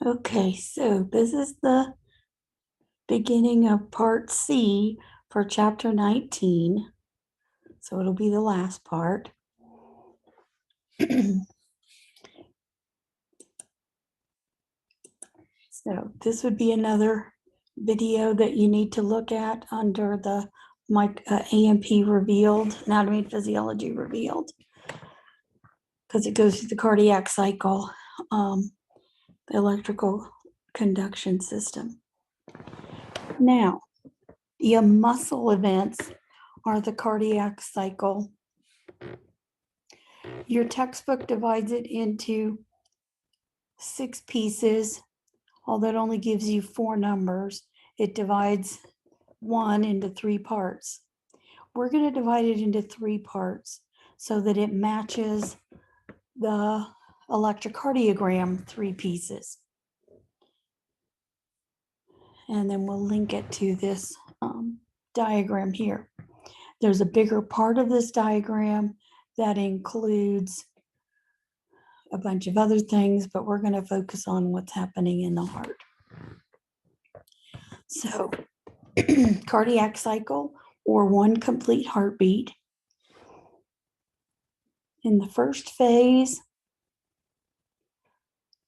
Okay, so this is the beginning of part C for chapter 19. So it'll be the last part. So this would be another video that you need to look at under the AMP revealed, anatomy and physiology revealed, because it goes through the cardiac cycle, the electrical conduction system. Now, the muscle events are the cardiac cycle. Your textbook divides it into 6 pieces, although it only gives you 4 numbers. It divides 1 into 3 parts. We're going to divide it into 3 parts so that it matches the electrocardiogram 3 pieces. And then we'll link it to this diagram here. There's a bigger part of this diagram that includes a bunch of other things, but we're going to focus on what's happening in the heart. So, cardiac cycle, or 1 complete heartbeat. In the first phase,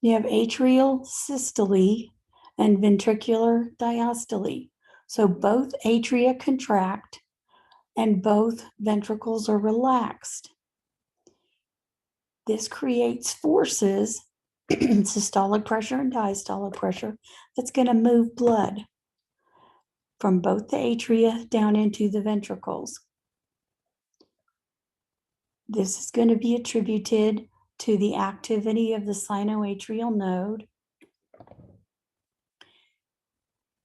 you have atrial systole and ventricular diastole. So both atria contract and both ventricles are relaxed. This creates forces, systolic pressure and diastolic pressure, that's going to move blood from both the atria down into the ventricles. This is going to be attributed to the activity of the sinoatrial node,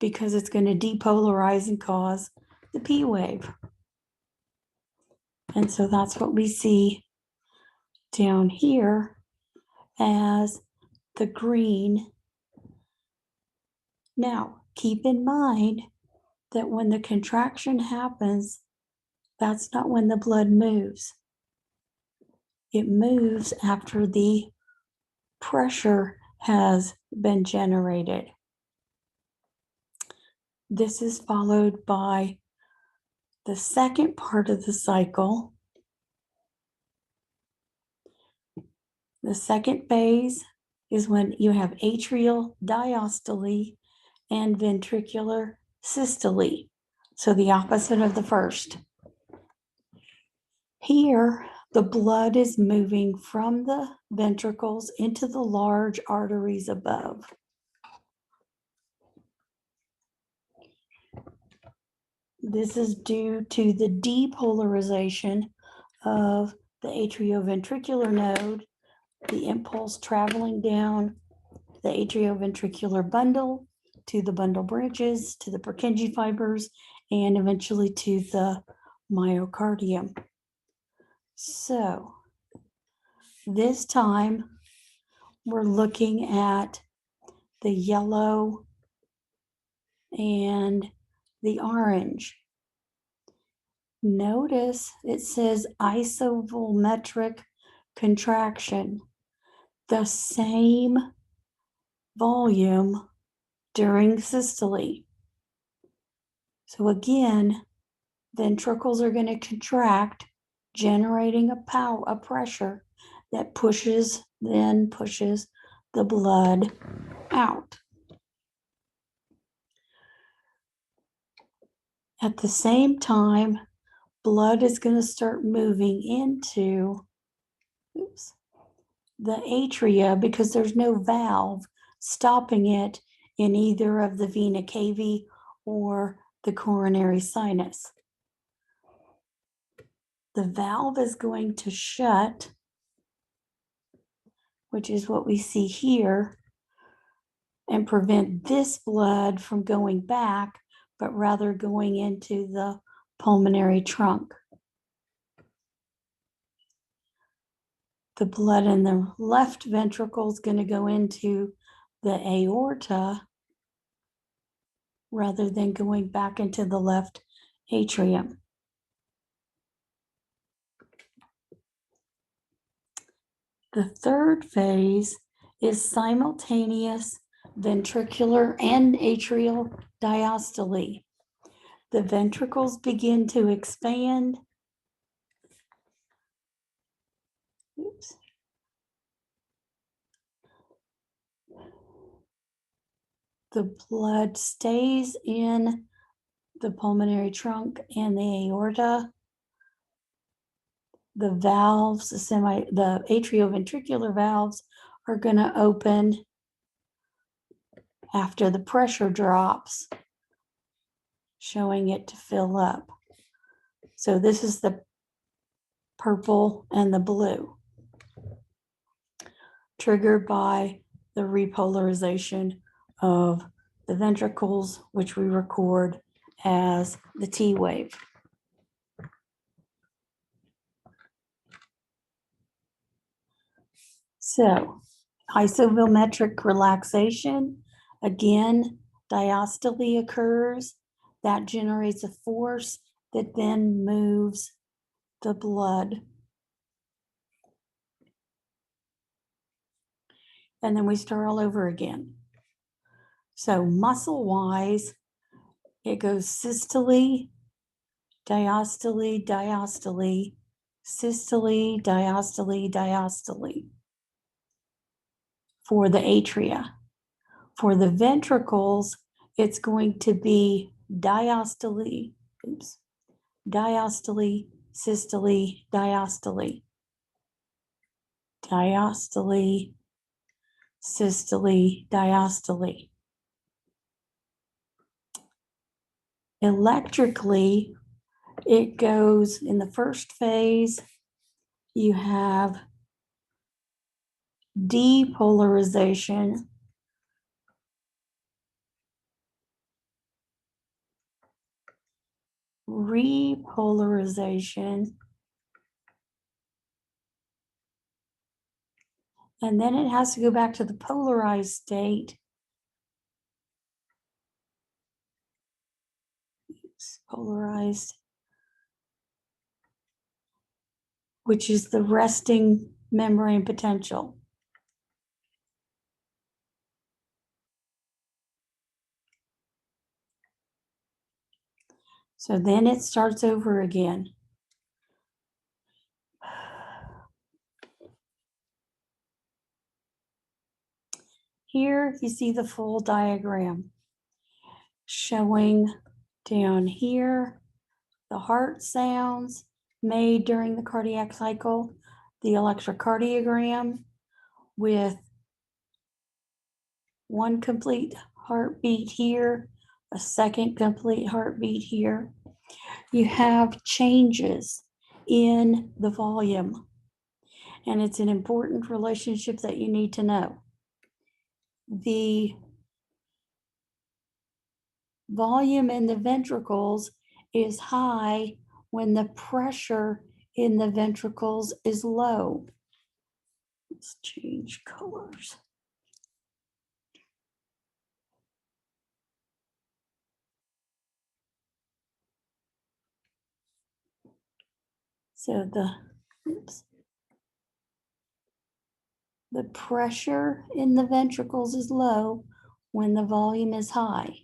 because it's going to depolarize and cause the P wave. And so that's what we see down here as the green. Now, keep in mind that when the contraction happens, that's not when the blood moves. It moves after the pressure has been generated. This is followed by the second part of the cycle. The second phase is when you have atrial diastole and ventricular systole, so the opposite of the first. Here, the blood is moving from the ventricles into the large arteries above. This is due to the depolarization of the atrioventricular node, the impulse traveling down the atrioventricular bundle to the bundle branches, to the Purkinje fibers, and eventually to the myocardium. So this time we're looking at the yellow and the orange. Notice it says isovolumetric contraction, the same volume during systole. So again, ventricles are going to contract, generating a pressure that pushes the blood out. At the same time, blood is going to start moving into the atria, because there's no valve stopping it in either of the vena cava or the coronary sinus. The valve is going to shut, which is what we see here, and prevent this blood from going back, but rather going into the pulmonary trunk. The blood in the left ventricle is going to go into the aorta rather than going back into the left atrium. The third phase is simultaneous ventricular and atrial diastole. The ventricles begin to expand. Oops. The blood stays in the pulmonary trunk and the aorta. The valves, the atrioventricular valves are going to open after the pressure drops, showing it to fill up. So this is the purple and the blue, triggered by the repolarization of the ventricles, which we record as the T wave. So, isovolumetric relaxation, again, diastole occurs. That generates a force that then moves the blood. And then we start all over again. So muscle-wise, it goes systole, diastole, diastole, systole, diastole, diastole for the atria. For the ventricles, it's going to be diastole, diastole, systole, diastole, diastole, systole, diastole. Electrically, it goes in the first phase, you have depolarization, repolarization, and then it has to go back to the polarized state. Polarized, which is the resting membrane potential. So then it starts over again. Here you see the full diagram showing down here the heart sounds made during the cardiac cycle, the electrocardiogram with one complete heartbeat here, a second complete heartbeat here. You have changes in the volume, and it's an important relationship that you need to know. The volume in the ventricles is high when the pressure in the ventricles is low. Let's change colors. So the pressure in the ventricles is low when the volume is high.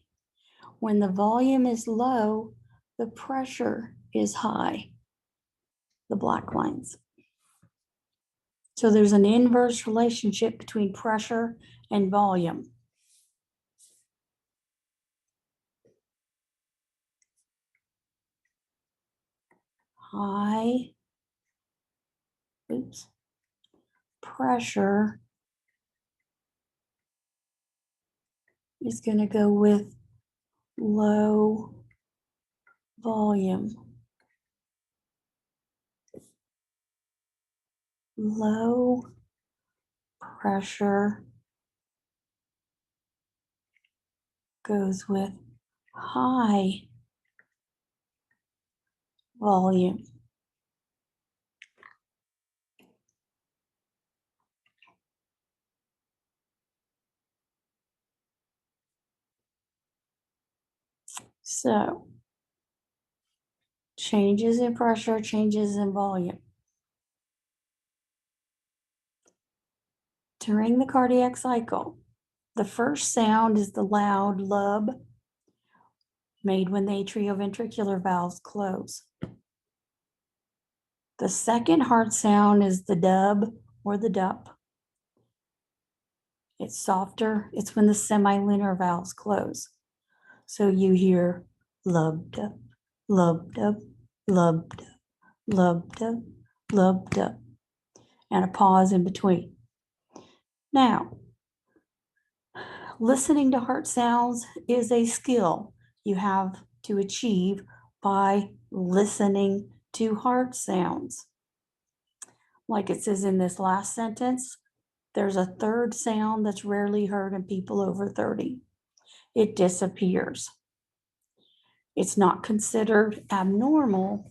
When the volume is low, the pressure is high, the black lines. So there's an inverse relationship between pressure and volume. High, pressure is going to go with low volume. Low pressure goes with high volume. So, changes in pressure, changes in volume. During the cardiac cycle, The first sound is the loud lub made when the atrioventricular valves close. The second heart sound is the dub or the dup. It's softer. It's when the semilunar valves close. So you hear lub dub, lub dub, lub dub, lub dub, lub dub, and a pause in between. Now, listening to heart sounds is a skill you have to achieve by listening to heart sounds. Like it says in this last sentence, there's a third sound that's rarely heard in people over 30. It disappears. It's not considered abnormal,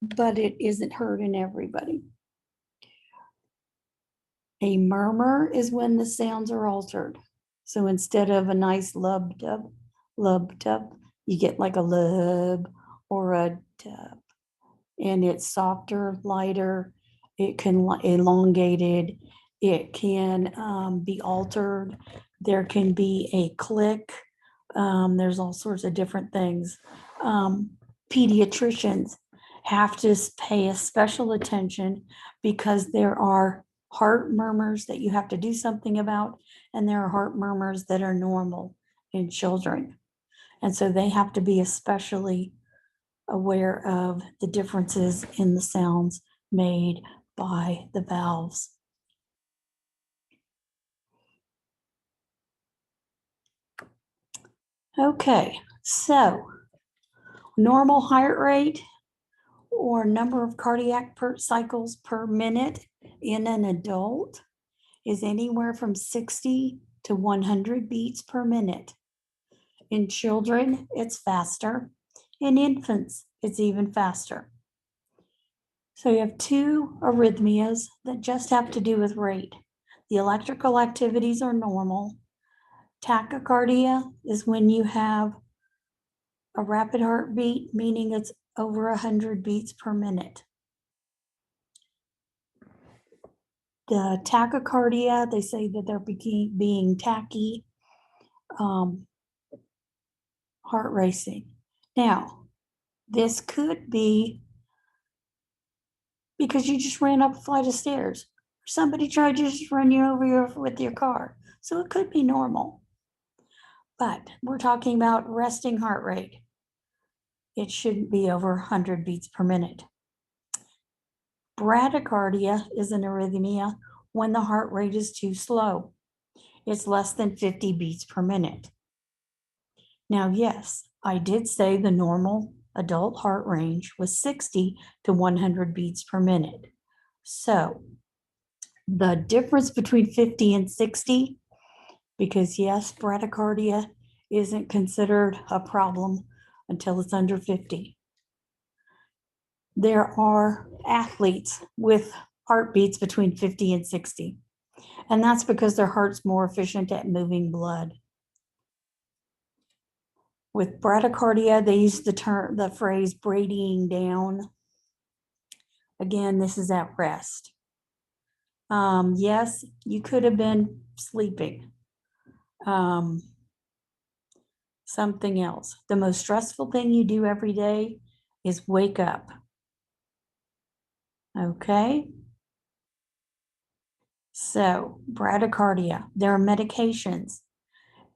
but it isn't heard in everybody. A murmur is when the sounds are altered. So instead of a nice lub dub, you get like a lub or a dub. And it's softer, lighter, it can elongated, it can be altered, there can be a click, there's all sorts of different things. Pediatricians have to pay a special attention because there are heart murmurs that you have to do something about, and there are heart murmurs that are normal in children. And so they have to be especially aware of the differences in the sounds made by the valves. Okay, so normal heart rate or number of cardiac cycles per minute in an adult is anywhere from 60 to 100 beats per minute. In children, it's faster. In infants, it's even faster. So you have two arrhythmias that just have to do with rate. The electrical activities are normal. Tachycardia is when you have a rapid heartbeat, meaning it's over 100 beats per minute. The tachycardia, they say that they're being tachy, heart racing. Now, this could be because you just ran up a flight of stairs. Somebody tried to just run you over with your car. So it could be normal. But we're talking about resting heart rate. It shouldn't be over 100 beats per minute. Bradycardia is an arrhythmia when the heart rate is too slow. It's less than 50 beats per minute. Now, yes, I did say the normal adult heart range was 60 to 100 beats per minute. So the difference between 50 and 60, because yes, bradycardia isn't considered a problem until it's under 50. There are athletes with heartbeats between 50 and 60, and that's because their heart's more efficient at moving blood. With bradycardia, they use the phrase bradying down. Again, this is at rest. Yes, you could have been sleeping. Something else. The most stressful thing you do every day is wake up. Okay? So, bradycardia, there are medications,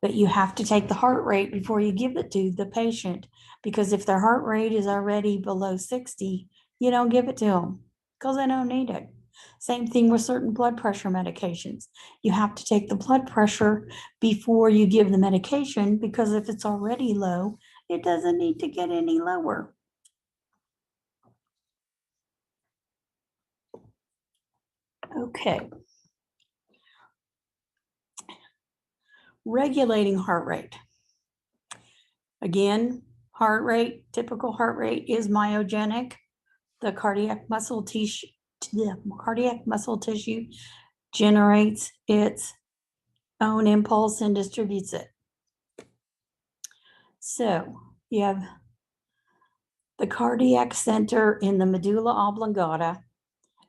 but you have to take the heart rate before you give it to the patient, because if their heart rate is already below 60, you don't give it to them because they don't need it. Same thing with certain blood pressure medications. You have to take the blood pressure before you give the medication, because if it's already low, it doesn't need to get any lower. Okay. Regulating heart rate. Again, heart rate, typical heart rate is myogenic. The cardiac muscle tissue generates its own impulse and distributes it. So you have the cardiac center in the medulla oblongata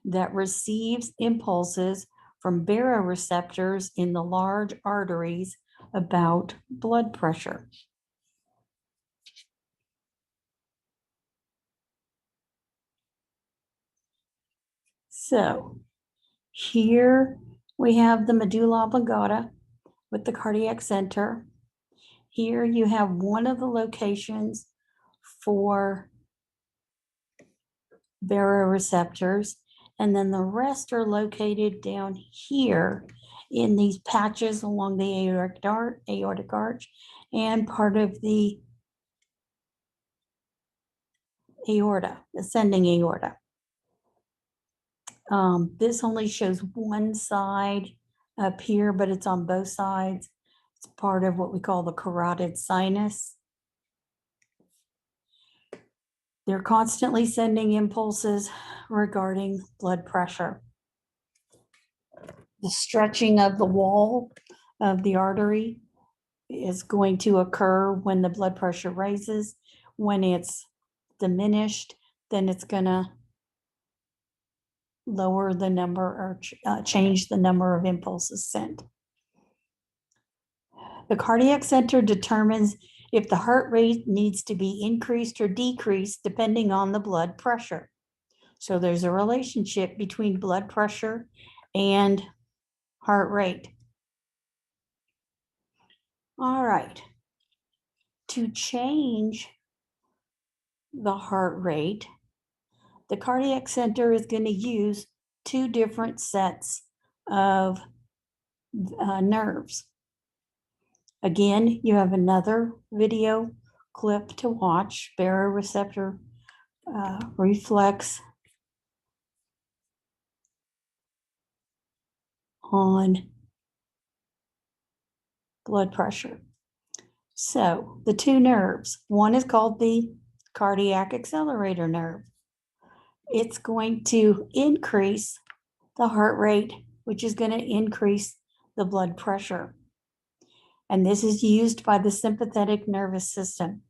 that receives impulses from baroreceptors in the large arteries about blood pressure. So here we have the medulla oblongata with the cardiac center. Here you have one of the locations for baroreceptors, and then the rest are located down here in these patches along the aortic arch and part of the aorta, ascending aorta. This only shows one side up here, but it's on both sides. It's part of what we call the carotid sinus. They're constantly sending impulses regarding blood pressure. The stretching of the wall of the artery is going to occur when the blood pressure raises. When it's diminished, then it's going to lower the number or change the number of impulses sent. The cardiac center determines if the heart rate needs to be increased or decreased depending on the blood pressure. So there's a relationship between blood pressure and heart rate. All right. To change the heart rate, the cardiac center is going to use two different sets of nerves. Again, you have another video clip to watch, baroreceptor reflex on blood pressure. So the two nerves, one is called the cardiac accelerator nerve. It's going to increase the heart rate, which is going to increase the blood pressure. And this is used by the sympathetic nervous system.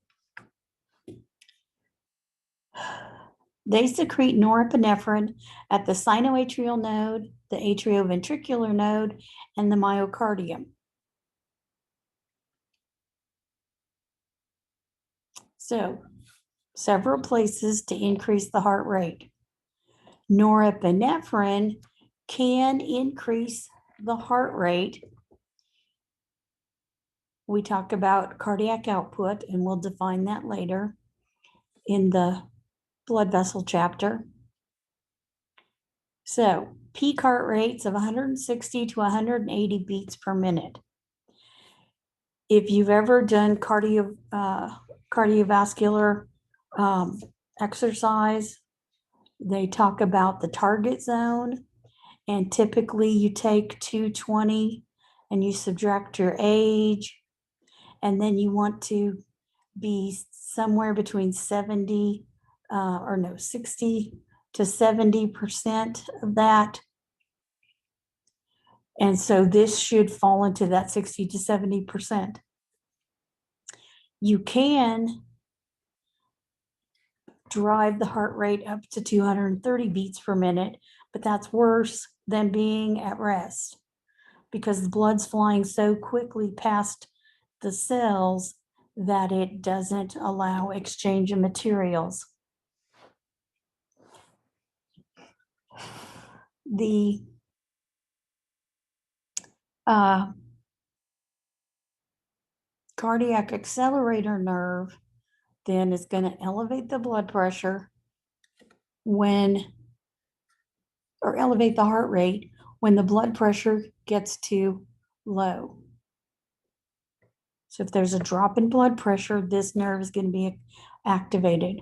They secrete norepinephrine at the sinoatrial node, the atrioventricular node, and the myocardium. So, several places to increase the heart rate. Norepinephrine can increase the heart rate. We talk about cardiac output, and we'll define that later in the blood vessel chapter. So, peak heart rates of 160 to 180 beats per minute. If you've ever done cardiovascular exercise, they talk about the target zone, and typically you take 220 and you subtract your age, and then you want to be somewhere between 60 to 70% of that. And so this should fall into that 60 to 70%. You can drive the heart rate up to 230 beats per minute, but that's worse than being at rest because the blood's flying so quickly past the cells that it doesn't allow exchange of materials. The cardiac accelerator nerve then is going to elevate the blood pressure elevate the heart rate when the blood pressure gets too low. So if there's a drop in blood pressure, this nerve is going to be activated.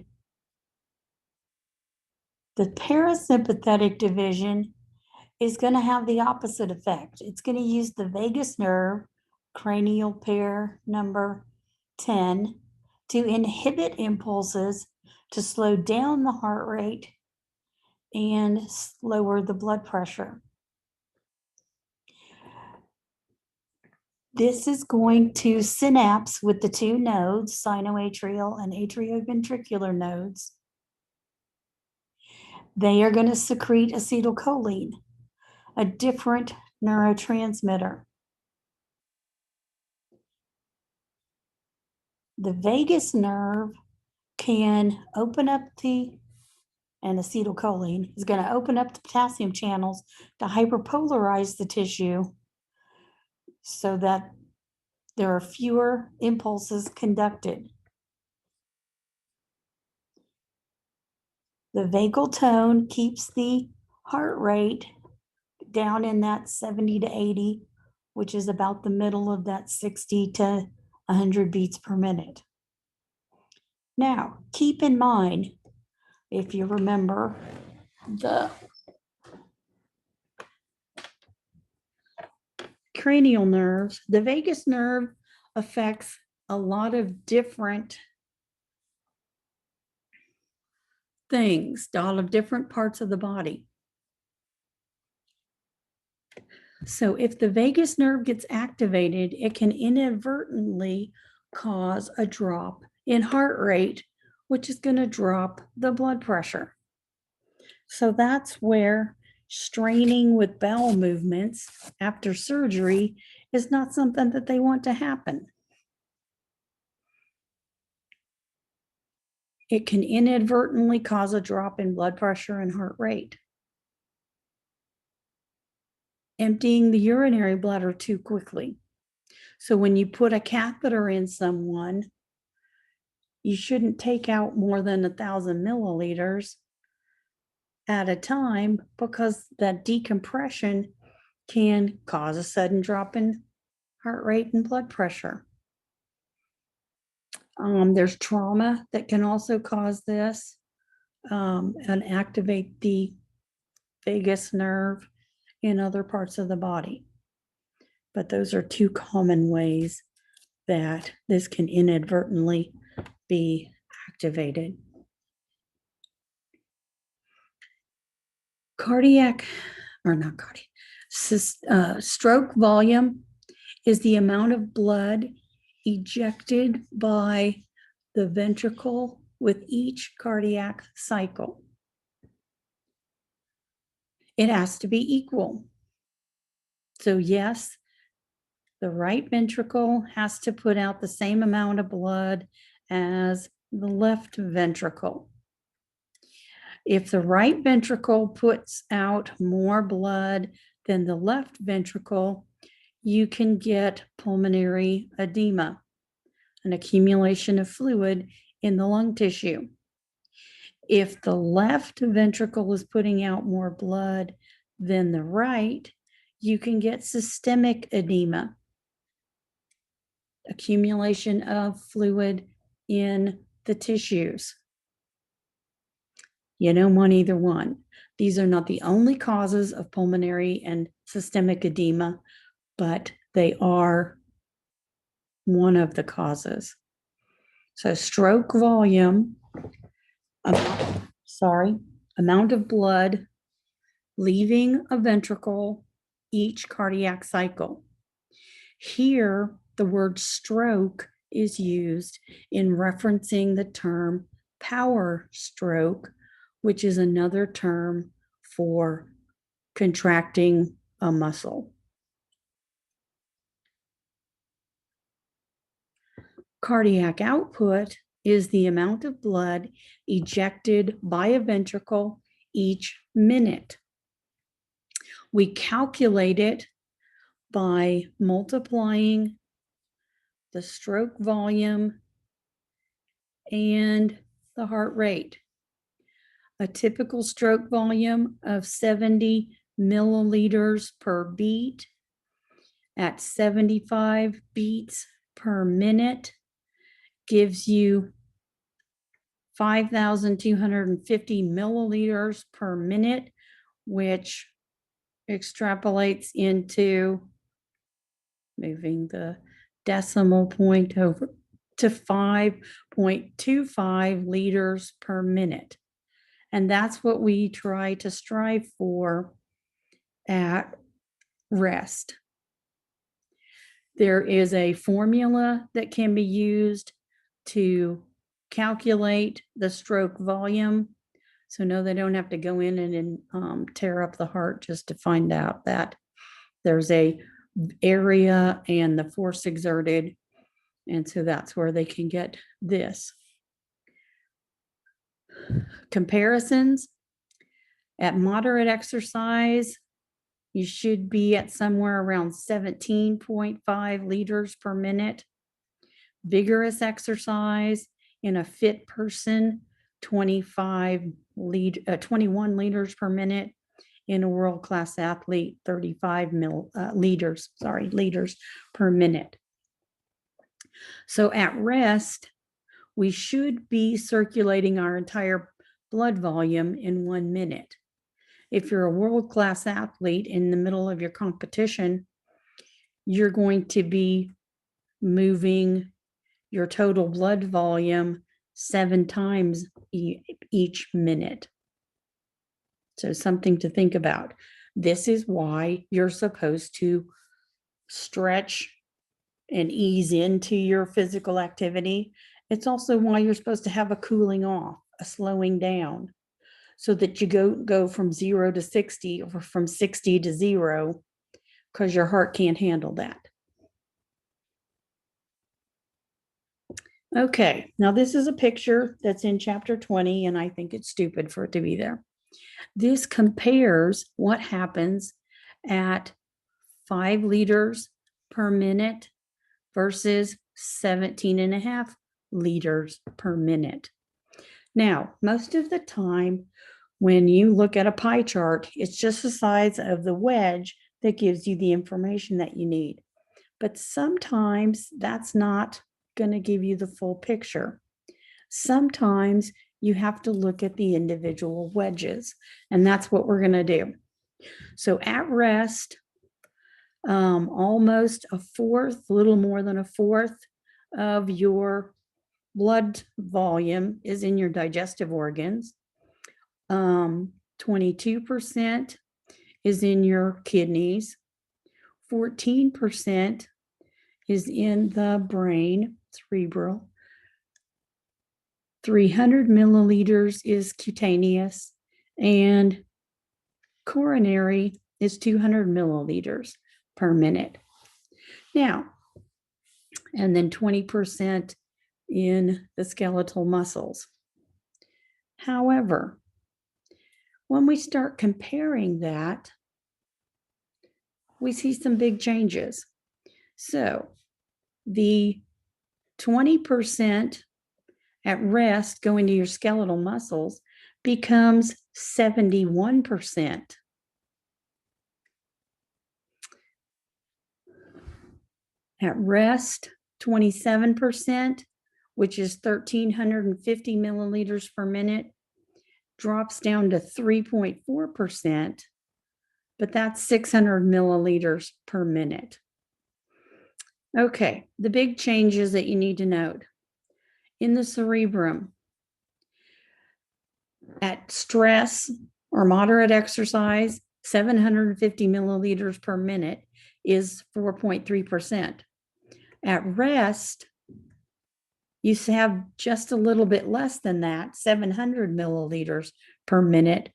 The parasympathetic division is going to have the opposite effect. It's going to use the vagus nerve, cranial pair number 10, to inhibit impulses to slow down the heart rate and lower the blood pressure. This is going to synapse with the two nodes, sinoatrial and atrioventricular nodes. They are going to secrete acetylcholine. a different neurotransmitter. The vagus nerve can open up and acetylcholine is going to open up the potassium channels to hyperpolarize the tissue so that there are fewer impulses conducted. The vagal tone keeps the heart rate down in that 70 to 80, which is about the middle of that 60 to 100 beats per minute. Now, keep in mind, if you remember, the cranial nerves, the vagus nerve affects a lot of different things, all of different parts of the body. So if the vagus nerve gets activated, it can inadvertently cause a drop in heart rate, which is going to drop the blood pressure. So that's where straining with bowel movements after surgery is not something that they want to happen. It can inadvertently cause a drop in blood pressure and heart rate. Emptying the urinary bladder too quickly. So when you put a catheter in someone, you shouldn't take out more than 1,000 milliliters at a time, because that decompression can cause a sudden drop in heart rate and blood pressure. There's trauma that can also cause this and activate the vagus nerve in other parts of the body. But those are two common ways that this can inadvertently be activated. Stroke volume is the amount of blood ejected by the ventricle with each cardiac cycle. It has to be equal. So yes, the right ventricle has to put out the same amount of blood as the left ventricle. If the right ventricle puts out more blood than the left ventricle, you can get pulmonary edema, an accumulation of fluid in the lung tissue. If the left ventricle is putting out more blood than the right, you can get systemic edema, accumulation of fluid in the tissues. You don't want either one. These are not the only causes of pulmonary and systemic edema, but they are one of the causes. So stroke volume, amount of blood leaving a ventricle each cardiac cycle. Here, the word stroke is used in referencing the term power stroke, which is another term for contracting a muscle. Cardiac output is the amount of blood ejected by a ventricle each minute. We calculate it by multiplying the stroke volume and the heart rate. A typical stroke volume of 70 milliliters per beat at 75 beats per minute gives you 5,250 milliliters per minute, which extrapolates into, moving the decimal point over, to 5.25 liters per minute. And that's what we try to strive for at rest. There is a formula that can be used to calculate the stroke volume. So no, they don't have to go in and tear up the heart just to find out that there's a area and the force exerted. And so that's where they can get this. Comparisons. At moderate exercise, you should be at somewhere around 17.5 liters per minute. Vigorous exercise in a fit person, 21 liters per minute. In a world-class athlete, 35 liters per minute. So at rest, we should be circulating our entire blood volume in 1 minute. If you're a world-class athlete in the middle of your competition, you're going to be moving your total blood volume 7 times each minute. So something to think about. This is why you're supposed to stretch and ease into your physical activity. It's also why you're supposed to have a cooling off, a slowing down, so that you go from 0 to 60 or from 60 to 0, because your heart can't handle that. Okay, now this is a picture that's in chapter 20, and I think it's stupid for it to be there. This compares what happens at 5 liters per minute versus 17.5 liters per minute. Now, most of the time, when you look at a pie chart, it's just the size of the wedge that gives you the information that you need. But sometimes that's not going to give you the full picture. Sometimes you have to look at the individual wedges, and that's what we're going to do. So at rest, almost a fourth, a little more than a fourth of your blood volume is in your digestive organs. 22% is in your kidneys. 14% is in the brain, cerebral. 300 milliliters is cutaneous, and coronary is 200 milliliters per minute. Now, and then 20% in the skeletal muscles. However, when we start comparing that, we see some big changes. So the 20% at rest going to your skeletal muscles becomes 71%. At rest, 27%, which is 1,350 milliliters per minute, drops down to 3.4%, but that's 600 milliliters per minute. Okay, the big changes that you need to note. In the cerebrum, at stress or moderate exercise, 750 milliliters per minute is 4.3%. At rest, you have just a little bit less than that, 700 milliliters per minute,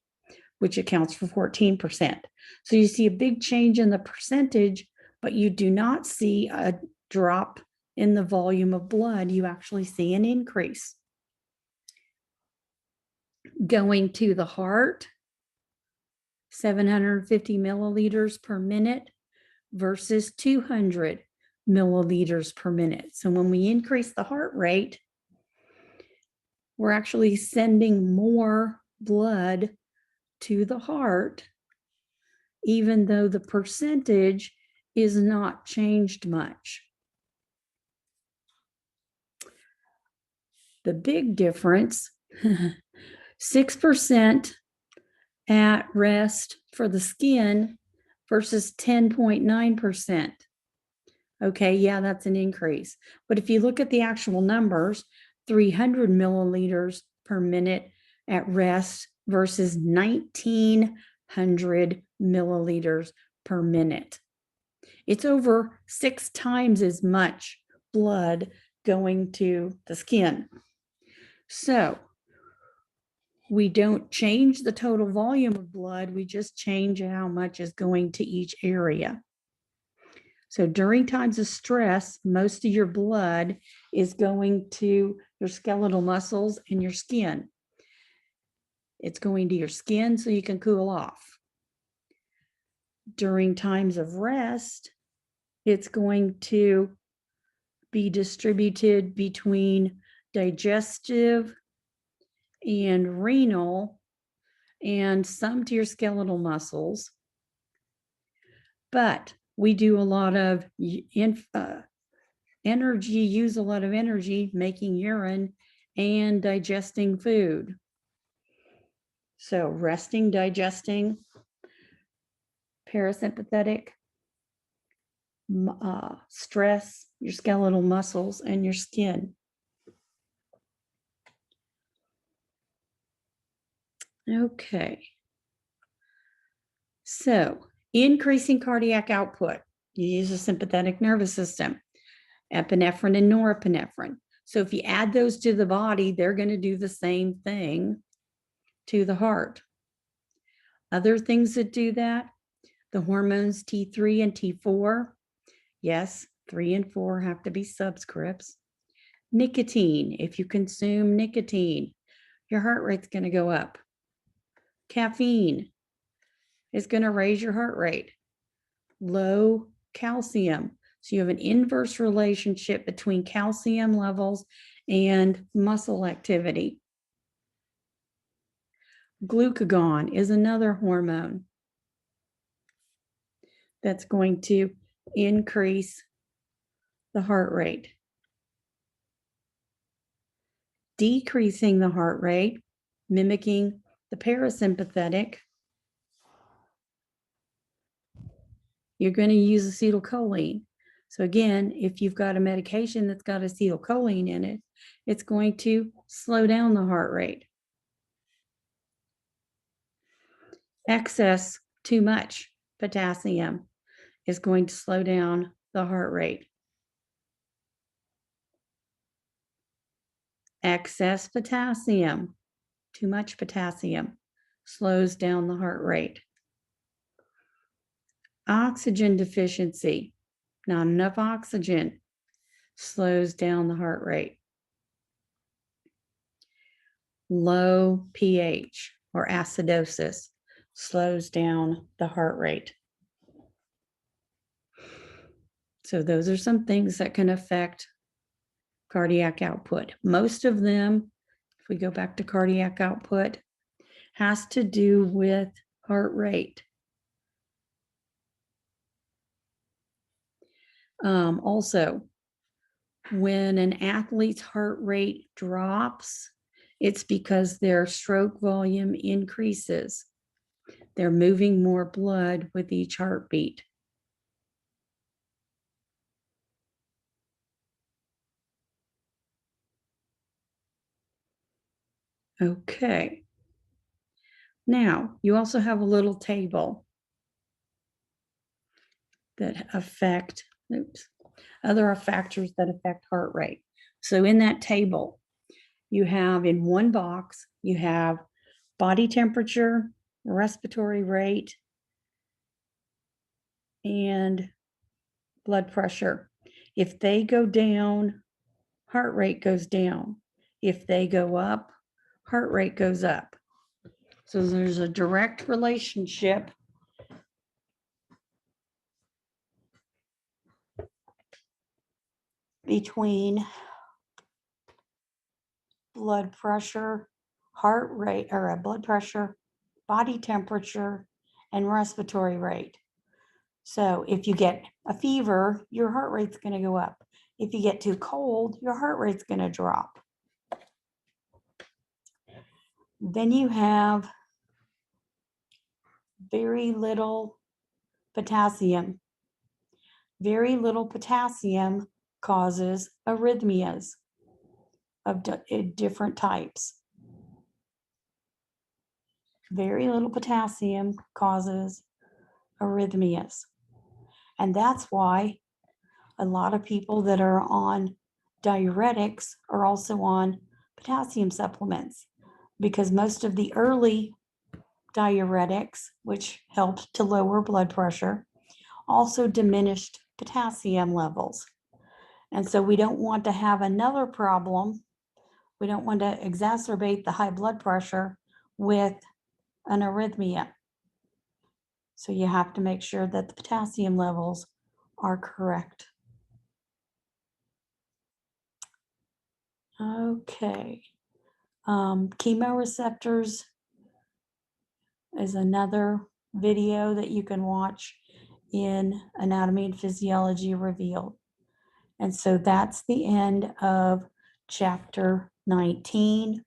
which accounts for 14%. So you see a big change in the percentage, but you do not see a drop in the volume of blood. You actually see an increase. Going to the heart, 750 milliliters per minute versus 200 milliliters per minute. So when we increase the heart rate, we're actually sending more blood to the heart, even though the percentage is not changed much. The big difference, 6% at rest for the skin versus 10.9%. Okay, yeah, that's an increase. But if you look at the actual numbers, 300 milliliters per minute at rest versus 1,900 milliliters per minute. It's over 6 times as much blood going to the skin. So We don't change the total volume of blood, we just change how much is going to each area. So during times of stress, most of your blood is going to your skeletal muscles and your skin. It's going to your skin so you can cool off. During times of rest, it's going to be distributed between digestive and renal and some to your skeletal muscles. But we do a lot of energy, use a lot of energy making urine and digesting food. So resting, digesting, parasympathetic, stress, your skeletal muscles, and your skin. Okay. So increasing cardiac output, you use a sympathetic nervous system, epinephrine and norepinephrine. So if you add those to the body, they're going to do the same thing to the heart. Other things that do that, the hormones T3 and T4. Yes, 3 and 4 have to be subscripts. Nicotine, if you consume nicotine, your heart rate's going to go up. Caffeine is going to raise your heart rate. Low calcium. So you have an inverse relationship between calcium levels and muscle activity. Glucagon is another hormone that's going to increase the heart rate. Decreasing the heart rate, mimicking the parasympathetic, you're going to use acetylcholine. So again, if you've got a medication that's got acetylcholine in it, it's going to slow down the heart rate. Excess, too much potassium is going to slow down the heart rate. Excess potassium, too much potassium, slows down the heart rate. Oxygen deficiency, not enough oxygen, slows down the heart rate. Low pH or acidosis slows down the heart rate. So those are some things that can affect cardiac output. Most of them, if we go back to cardiac output, has to do with heart rate. Also, when an athlete's heart rate drops, it's because their stroke volume increases. They're moving more blood with each heartbeat. Okay. Now, you also have a little table that affect, other factors that affect heart rate. So in that table, you have in one box, you have body temperature, respiratory rate, and blood pressure. If they go down, heart rate goes down. If they go up, heart rate goes up. So there's a direct relationship between blood pressure, heart rate, or blood pressure, body temperature, and respiratory rate. So if you get a fever, your heart rate's going to go up. If you get too cold, your heart rate's going to drop. Then you have very little potassium. Very little potassium causes arrhythmias of different types. Very little potassium causes arrhythmias. And that's why a lot of people that are on diuretics are also on potassium supplements. because most of the early diuretics, which helped to lower blood pressure, also diminished potassium levels. And so we don't want to have another problem. We don't want to exacerbate the high blood pressure with an arrhythmia. So you have to make sure that the potassium levels are correct. Okay. Chemoreceptors is another video that you can watch in Anatomy and Physiology Revealed. And so that's the end of chapter 19.